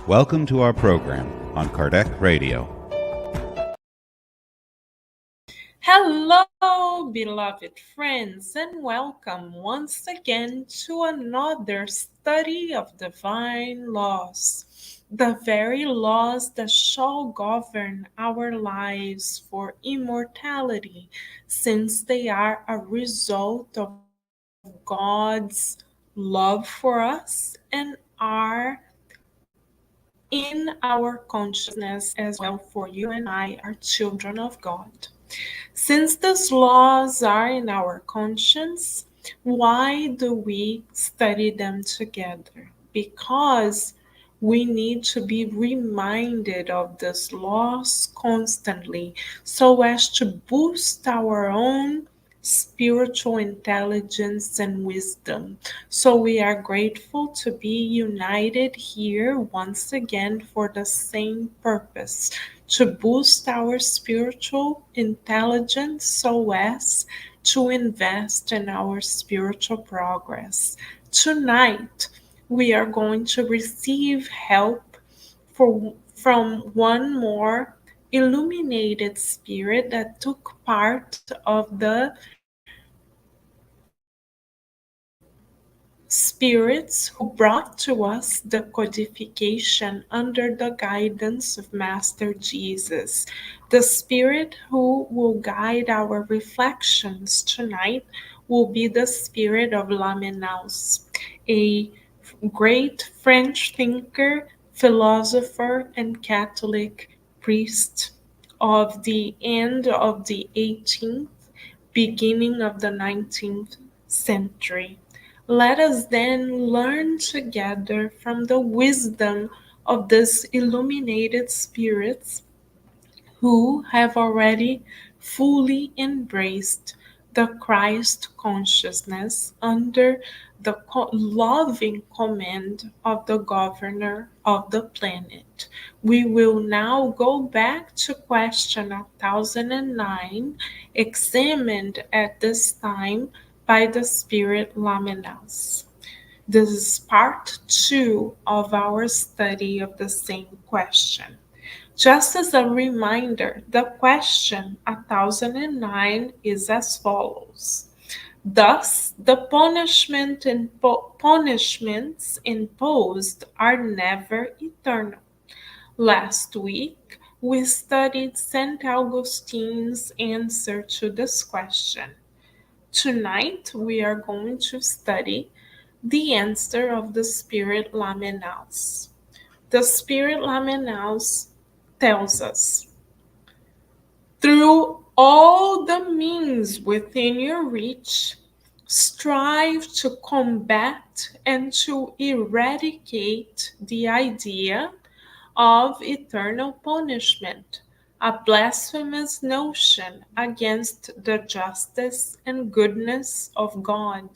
Welcome to our program on Kardec Radio. Hello, beloved friends, and welcome once again to another study of divine laws, the very laws that shall govern our lives for immortality, since they are a result of God's love for us and are in our consciousness as well, for you and I are children of God. Since these laws are in our conscience, why do we study them together? Because we need to be reminded of these laws constantly so as to boost our own spiritual intelligence and wisdom. So we are grateful to be united here once again for the same purpose, to boost our spiritual intelligence so as to invest in our spiritual progress. Tonight, we are going to receive help from one more illuminated spirit that took part of the spirits who brought to us the codification under the guidance of Master Jesus. The spirit who will guide our reflections tonight will be the spirit of Lamennals, a great French thinker, philosopher, and Catholic priest of the end of the 18th, beginning of the 19th century. Let us then learn together from the wisdom of these illuminated spirits who have already fully embraced the Christ consciousness under the loving command of the governor of the planet. We will now go back to question 1009, examined at this time by the spirit Lamennals. This is part 2 of our study of the same question. Just as a reminder, the question 1009 is as follows. Thus, the punishments imposed are never eternal. Last week, we studied St. Augustine's answer to this question. Tonight, we are going to study the answer of the Spirit Lamennals. The Spirit Lamennals tells us, through all the means within your reach, strive to combat and to eradicate the idea of eternal punishment, a blasphemous notion against the justice and goodness of God,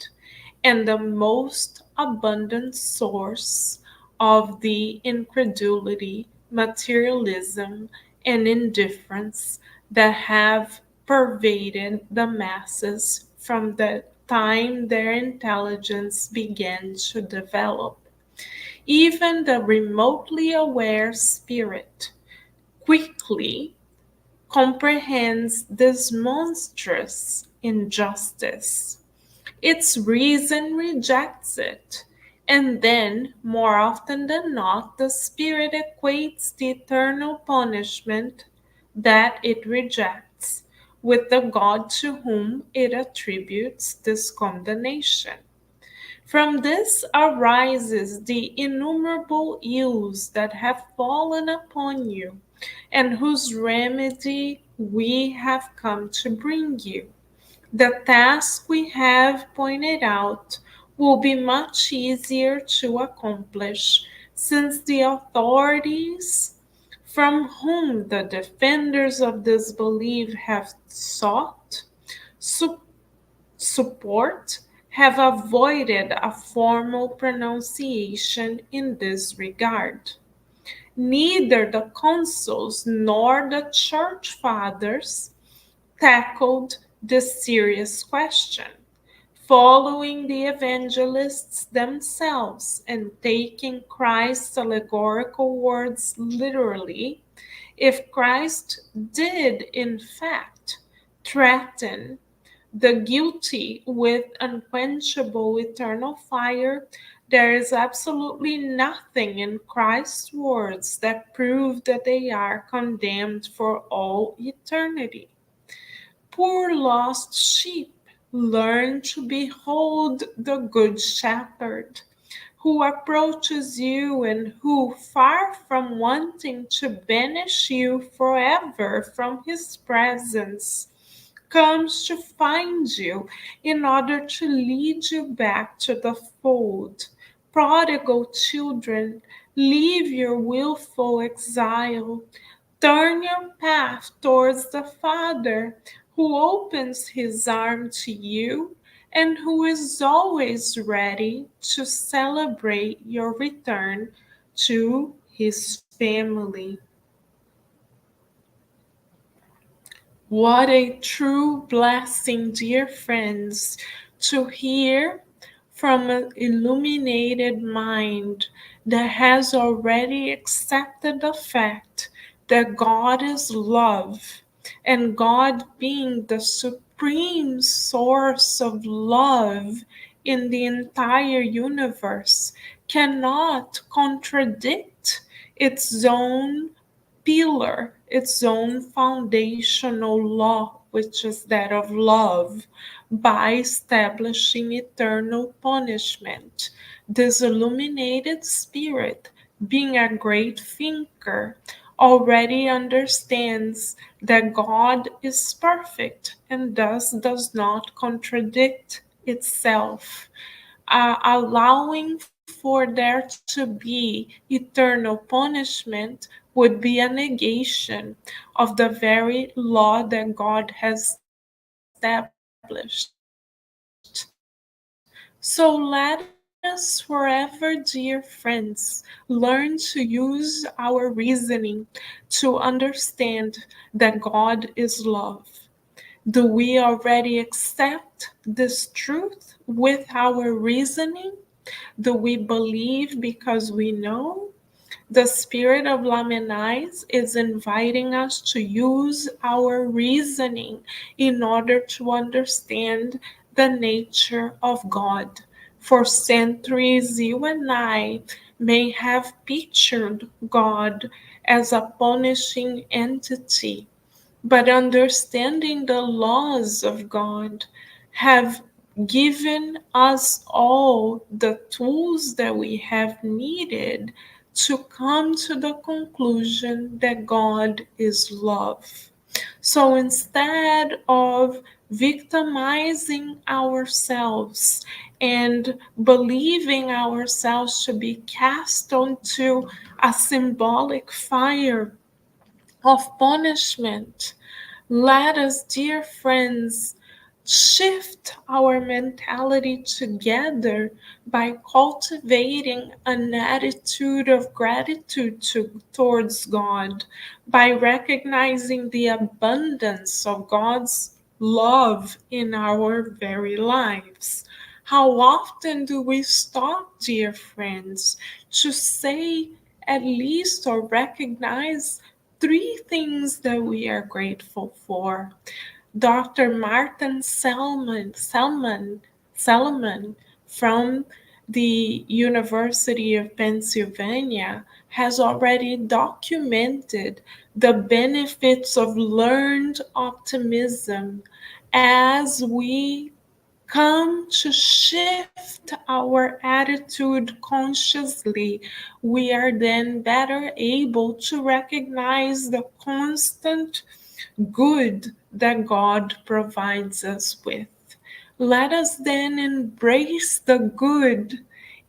and the most abundant source of the incredulity, materialism, and indifference that have pervaded the masses from the time their intelligence began to develop. Even the remotely aware spirit quickly comprehends this monstrous injustice. Its reason rejects it, and then, more often than not, the spirit equates the eternal punishment that it rejects with the God to whom it attributes this condemnation. From this arises the innumerable ills that have fallen upon you, and whose remedy we have come to bring you. The task we have pointed out will be much easier to accomplish, since the authorities from whom the defenders of this belief have sought support have avoided a formal pronunciation in this regard. Neither the consuls nor the church fathers tackled this serious question, following the evangelists themselves and taking Christ's allegorical words literally, if Christ did, in fact, threaten the guilty with unquenchable eternal fire, there is absolutely nothing in Christ's words that prove that they are condemned for all eternity. Poor lost sheep, learn to behold the Good Shepherd, who approaches you and who, far from wanting to banish you forever from his presence, comes to find you in order to lead you back to the fold. Prodigal children, leave your willful exile. Turn your path towards the Father, who opens his arm to you and who is always ready to celebrate your return to his family. What a true blessing, dear friends, to hear from an illuminated mind that has already accepted the fact that God is love, and God being the supreme source of love in the entire universe cannot contradict its own pillar, its own foundational law, which is that of love, by establishing eternal punishment. This illuminated spirit, being a great thinker, already understands that God is perfect and thus does not contradict itself, allowing for there to be eternal punishment would be a negation of the very law that God has established. So let us forever, dear friends, learn to use our reasoning to understand that God is love. Do we already accept this truth with our reasoning? Do we believe because we know? The spirit of Lamennais is inviting us to use our reasoning in order to understand the nature of God. For centuries, you and I may have pictured God as a punishing entity, but understanding the laws of God have given us all the tools that we have needed to come to the conclusion that God is love. So instead of victimizing ourselves and believing ourselves to be cast onto a symbolic fire of punishment, let us, dear friends, shift our mentality together by cultivating an attitude of gratitude towards God, by recognizing the abundance of God's love in our very lives. How often do we stop, dear friends, to say at least or recognize three things that we are grateful for? Dr. Martin Selman from the University of Pennsylvania has already documented the benefits of learned optimism as we come to shift our attitude consciously. We are then better able to recognize the constant good that God provides us with. Let us then embrace the good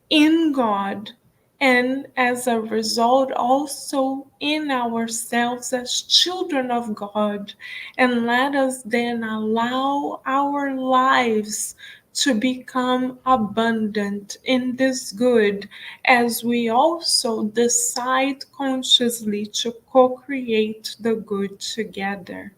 in God, and as a result also in ourselves as children of God. And let us then allow our lives to become abundant in this good as we also decide consciously to co create the good together.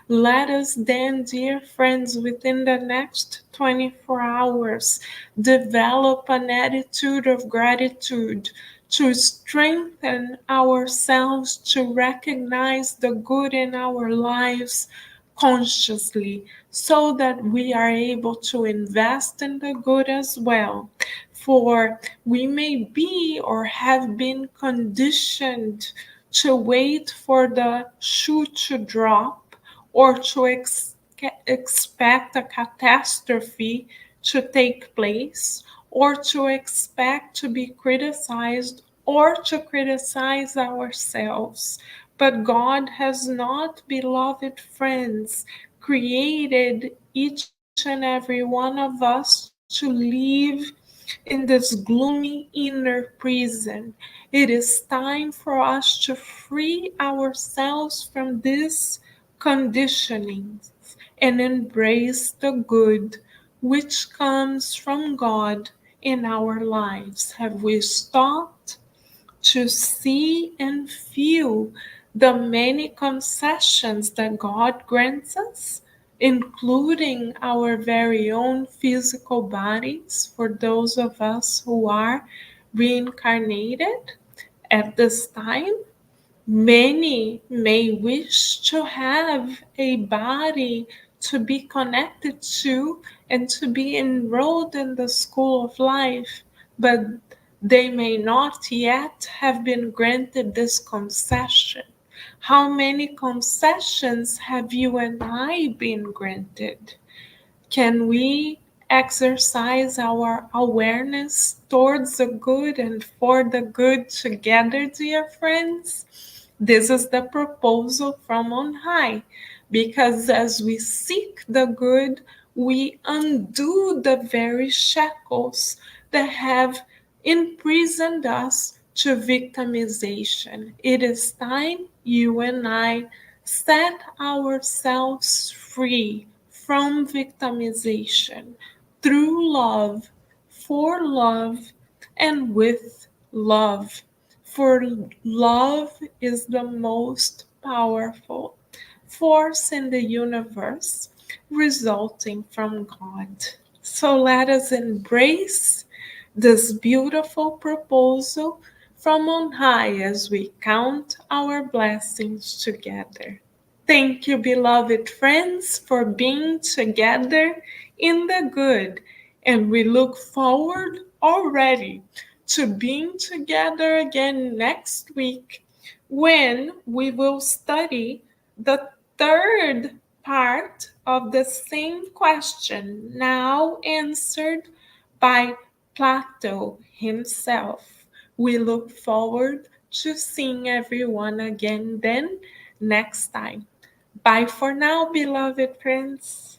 Let us then, dear friends, within the next 24 hours, develop an attitude of gratitude to strengthen ourselves to recognize the good in our lives consciously so that we are able to invest in the good as well. For we may be or have been conditioned to wait for the shoe to drop or to expect a catastrophe to take place or to expect to be criticized or to criticize ourselves. But God has not, beloved friends, created each and every one of us to live in this gloomy inner prison. It is time for us to free ourselves from this conditioning and embrace the good which comes from God in our lives. Have we stopped to see and feel the many concessions that God grants us, including our very own physical bodies for those of us who are reincarnated at this time? Many may wish to have a body to be connected to and to be enrolled in the school of life, but they may not yet have been granted this concession. How many concessions have you and I been granted? Can we exercise our awareness towards the good and for the good together, dear friends? This is the proposal from on high, because as we seek the good, we undo the very shackles that have imprisoned us to victimization. It is time you and I set ourselves free from victimization through love, for love, and with love. For love is the most powerful force in the universe resulting from God. So let us embrace this beautiful proposal from on high as we count our blessings together. Thank you, beloved friends, for being together in the good, and we look forward already to being together again next week when we will study the third part of the same question, now answered by Plato himself. We look forward to seeing everyone again then next time. Bye for now, beloved friends.